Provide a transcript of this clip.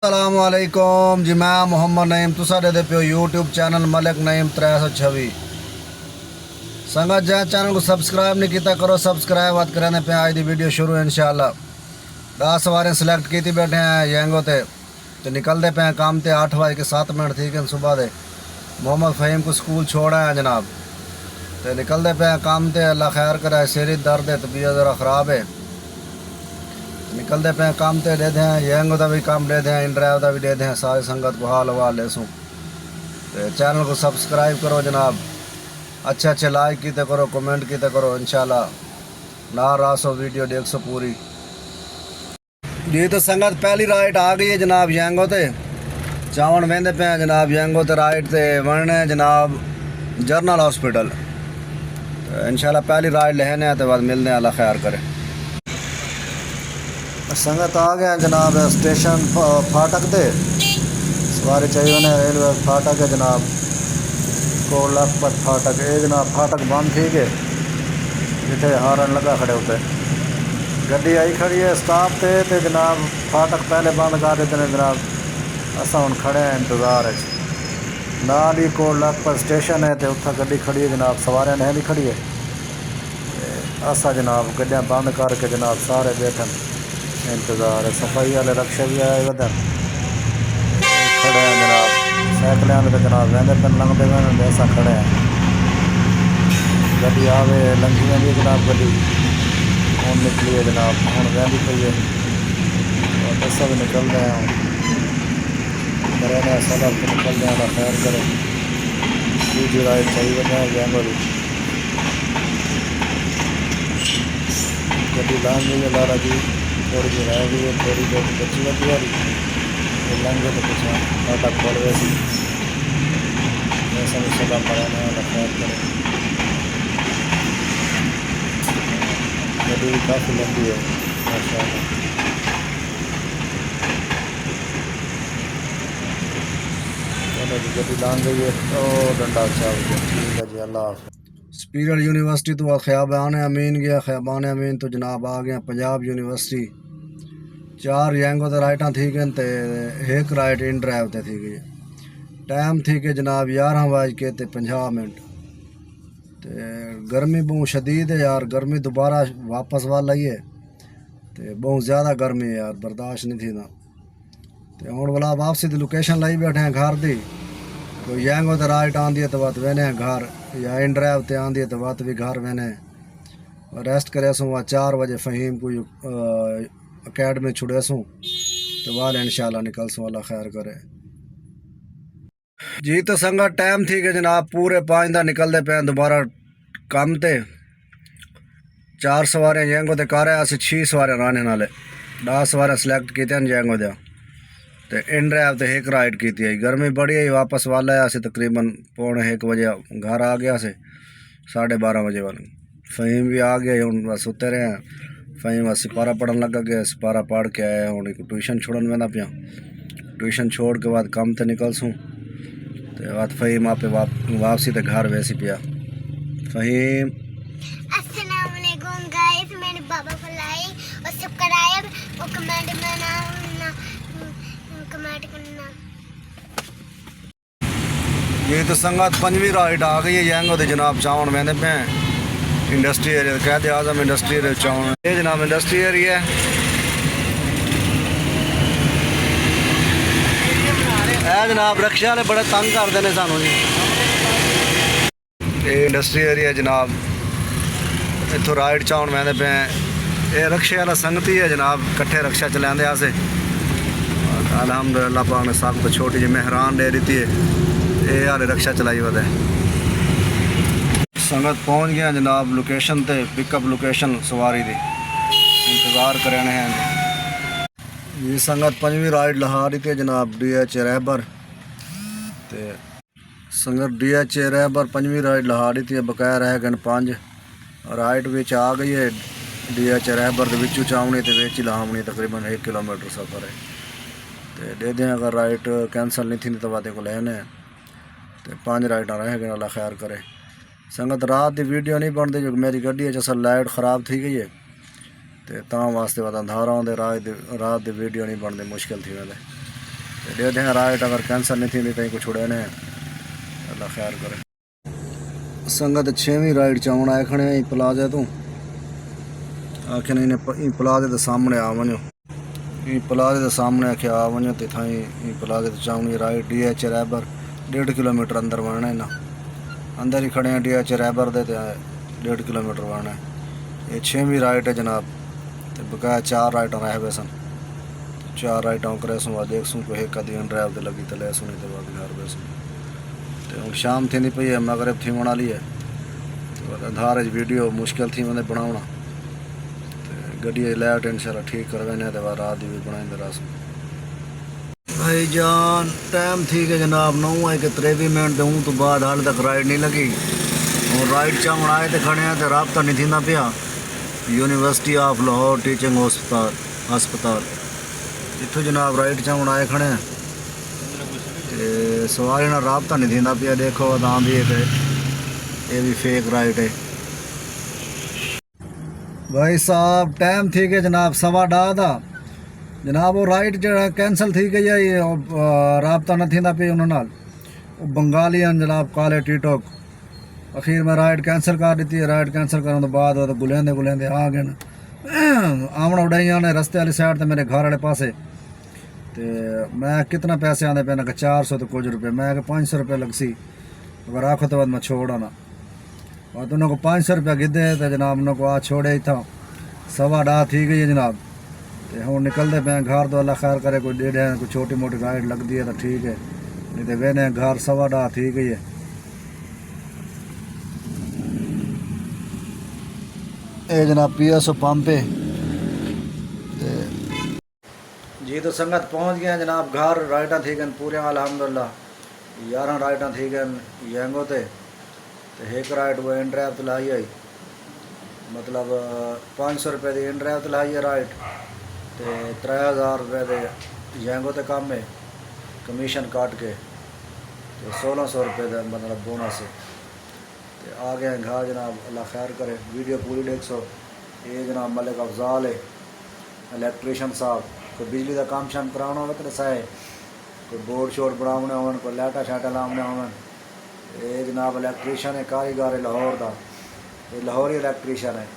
अस्सलामुअलैकुम जी। मैं मोहम्मद नईम तुसा दे पे यूट्यूब चैनल मलिक नईम 326 संगत जै चैनल को सब्सक्राइब नहीं किया करो सब्सक्राइब बात कराने पे आज दी वीडियो शुरू है इंशाल्लाह। 10 सवारें सिलेक्ट की बैठे हैं यंगो ते निकलते पे काम ते 8:07 ठीक है सुबह दे। मोहम्मद फ़हीम को स्कूल छोड़ा है जनाब तो निकलते पे काम ते अल्लाह खैर करे। सिर दर्द है तबीयत ज़रा ख़राब है निकलते पे काम ते दे दें यंग का भी काम दे दें इन ड्राइव का भी दे दें सारी संगत को हाल हवाल ले सूँ तो चैनल को सब्सक्राइब करो जनाब। अच्छे लाइक कीते करो कमेंट कीते करो इंशाल्लाह ना रासो वीडियो देख सो पूरी जी। तो संगत पहली राइट आ गई है जनाब यंगो ते चावन वेंदे पे जनाब यंगो ते राइट ते वरने जनाब जर्नल हॉस्पिटल तो इंशाल्लाह पहली राइट लेने तो बाद मिलने अल्लाह खैर करे। संगत आ गए जनाब स्टेशन फाटक दे सवारी चाहिए उन्हें रेलवे फाटक है जनाब कोट लखपत फाटक ये जनाब फाटक बंद ठीक है जिथे हारन लगा खड़े होते गड्डी आई खड़ी है स्टाफ ते जनाब फाटक पहले बंद कर देते हैं जनाब। असा हम खड़े हैं इंतज़ार है नाल ही कोट लखपत स्टेशन है तो उत्थे गड्डी खड़ी है जनाब सवारियां नहीं भी खड़ी है असा जनाब गड्डियाँ बंद करके जनाब सारे बैठन इंतज़ार है। सफाई वाले रक्शे भी आए वधन खड़े हैं जनाब सैकल तो जनाब वेंदे पे लंघते वे ऐसा खड़े हैं गड्डी आवे लंघी वेंदी जनाब गड्डी हूँ निकली है जनाब हूँ वेंदी पई है और बसा भी निकल रहे हैं करें सदर तो निकल रहे हैं खैर करें दूसरी राइड चाहिए वजह जैंगो गड्डी लान गई है लारा जी थोड़ी जी रह गई है थोड़ी देर बची बची आ रही लंघे तो कुछ फाटक पड़ गए सी ऐसा भी सदा पड़ा ना खैर करें गड्डी काफ़ी लंबी है माशाअल्लाह। गड्डी लान गई है तो डंडा अच्छा हो गया ठीक है जी अल्लाह हाफ़िज़। स्पीरिट यूनिवर्सिटी तो ख़याबान अमीन गया ख़याबान अमीन तो जनाब आ गया पंजाब यूनिवर्सिटी 4 यंगो तो राइटा थी गए तो एक राइट इन ड्राइव ते थी गई टाइम थी कि जनाब 11:50 तो गर्मी बहुत शदीद है यार गर्मी दोबारा वापस वाल आई है तो बहुत ज़्यादा गर्मी है यार बर्दाश्त नहीं थी ना तो हूँ वाला वापसी की लोकेशन लाई बैठे हैं घर की कोई यंगो तो राइट आँदी है तो बात वेने घर या इन ड्राइव ते आँदी है तो बात भी घर वेने रेस्ट करे सूँ 4 बजे फ़हीम को अकेडमी छुड़े सूँ तो बाद इंशाल्लाह निकल सूँ अल्लाह खैर करे जी। तो संगा टाइम थी कि जनाब पूरे 5 दा निकलते पे दोबारा काम ते 4 सवारियां जैंगो ते कर रहे 6 सवारियां रहने नाले 10 सवारियां सिलेक्ट की जैंगो दे तो इन ड्राइव तो एक राइड की थी गर्मी बड़ी आई वापस वाला है तकरीबन 1:45 बजे घर आ गया से 12:30 बजे वाले फ़हीम भी आ गया हूँ बस सुते रहे हैं फ़हीम सिपारा पढ़न लगा गया सिपारा पढ़ के आया हूँ एक ट्यूशन छोड़न वेना पिया ट्यूशन छोड़ के बाद काम तो निकल सूँ तो बाद फ़हीम आपे वापसी तो घर वैसी पिया फ़हीम अस्सलाम वालेकुम गाइस मैंने बाबा को लाई और सब्सक्राइब और कमेंट करना ये तो संगत 5वीं राइड आ गई है यंगो दे जनाब चावन मैंने पे इंडस्ट्री एरिया कहते आजम इंडस्ट्री एरिया चावन ये जनाब इंडस्ट्री एरिया है जनाब रक्शे वाले बड़े तंग करते हैं सानू जी ये इंडस्ट्री एरिया जनाब इतों राइड चावन मैंने पे ये रक्शे वाला संगती है जनाब कट्ठे रक्शा चलाते अस अल्हम्दुलिल्लाह पाक ने सब तो छोटी जी मेहरान दे दी है ये हाले रक्शा चलाई वह संगत पहुँच गया जनाब लोकेशन ते पिकअप लोकेशन सवारी दी इंतज़ार करें हैं ये संगत 5वीं राइड लहा रही थी जनाब DH रहबर ते संगत DH रहबर 5वीं राइड लहा रही थी बकाया रह गए 5 राइड विच आ गई है DH रहबर के विचू चावनी तो विच ही लावनी तकरीबन 1 किलोमीटर सफ़र है तो दे दें अगर राइट कैंसल नहीं थी तो वादे को लेने तो 5 राइटा रह गए अल्लाह खैर करे। संगत रात की वीडियो नहीं बनती जो मेरी गड्डी असल लाइट ख़राब थी गई है तो वास्ते अंधारा आते रात की वीडियो नहीं बनती मुश्किल थी वेंदे। दे दें राइट, अगर कैंसल नहीं थी तो कुछ उड़े ने, अल्लाह खैर करे। संगत 6वीं राइड चावण आए खड़े हैं प्लाजे तो आखे ने प्लाजे के सामने आ वनो, प्लाजे के सामने आखे आ वनो तो थाई प्लाजे तो चावनी राइट DH रैबर 1.5 किलोमीटर अंदर वणना है ना, अंदर ही खड़े हैं DH रैबर दे 1.5 किलोमीटर वणना है। ये 6वीं राइड है जनाब, तो बकाया 4 राइटा रह गए सन, 4 राइटा करे सूँ देख सूँ कोई एक आधी ड्राइव तो लगी तो ले सुनी तो बाकी घर बे सूँ। तो हम शाम थी नहीं पई है, मगरब थी बना ली है, तो आधार वीडियो मुश्किल थी मैंने बनाना, तो गड्डी लाइट इंशाल्लाह ठीक करवे ने तो रात भी बनाएंगे रस। भाई जान टाइम थी के जनाब 9:23 मिनट दूँ तो बाद हाल तक राइड नहीं लगी, और राइड चावण आए तो खड़े हैं तो रबता नहीं थी पिया यूनिवर्सिटी ऑफ लाहौर टीचिंग हस्पताल इतों जनाब राइड चावण आए खड़े हैं, सवारी ना रबता नहीं थी पिया। देखो अदा भी एक ये भी फेक राइड है। भाई साहब टाइम थी के जनाब 1:15 था जनाब, वो राइड जो कैंसल थी गई है, ये रबता न थी पे उन्होंने बंगालियन जनाब काले टीटोक, अखीर में राइड कैंसल कर दी है। राइड कैंसल करने तो बाद तो गुलेंदे गुलेंदे आ गए न आमना उड़ाइया ने रस्ते वाली साइड तो मेरे घर वाले पासे, तो मैं कितना पैसे आते पे ना 400 तो कुछ रुपये, मैं 500 रुपये लग सी, अगर आखो तो बाद मैं छोड़ा ना, और तो उन्होंने को 500 रुपया गिद्धे तो जनाब उन्होंने को आ छोड़े ही था। 1:15 थी गई है जनाब, तो हम निकलते पे घर तो अल्लाह खैर करे, कोई 1.5 कोई छोटी मोटी राइड लगती है तो ठीक है, नहीं तो वेने घर 1:15 थी गई है। ये जनाब PSO पंप है जी। तो संगत पहुंच गए जनाब घर, राइटा थी गए पूरे अल्हम्दुलिल्लाह 11 राइटा थी गए यंगो ते, तो एक राइट वो इन ड्राइव तो लाई आई, मतलब 500 रुपये की इन ड्राइव तो लाई है राइट, तो 3000 रुपये के यंगो ते कम है कमीशन काट के, तो 1600 रुपये का मतलब बोनस है। तो आ गए घर जनाब, अल्लाह खैर करे, वीडियो पूरी देख सो। ये जनाब मलिक अफजाल है इलेक्ट्रीशियन साहब, कोई बिजली का काम शाम कराना हो तो दसाए, कोई बोर्ड शोर्ड बनाने हो, कोई लाइटा शाइटा लाने हो। ये जनाब इलेक्ट्रीशियन है, कारीगर है लाहौर का, ये लाहौरी इलेक्ट्रीशियन है।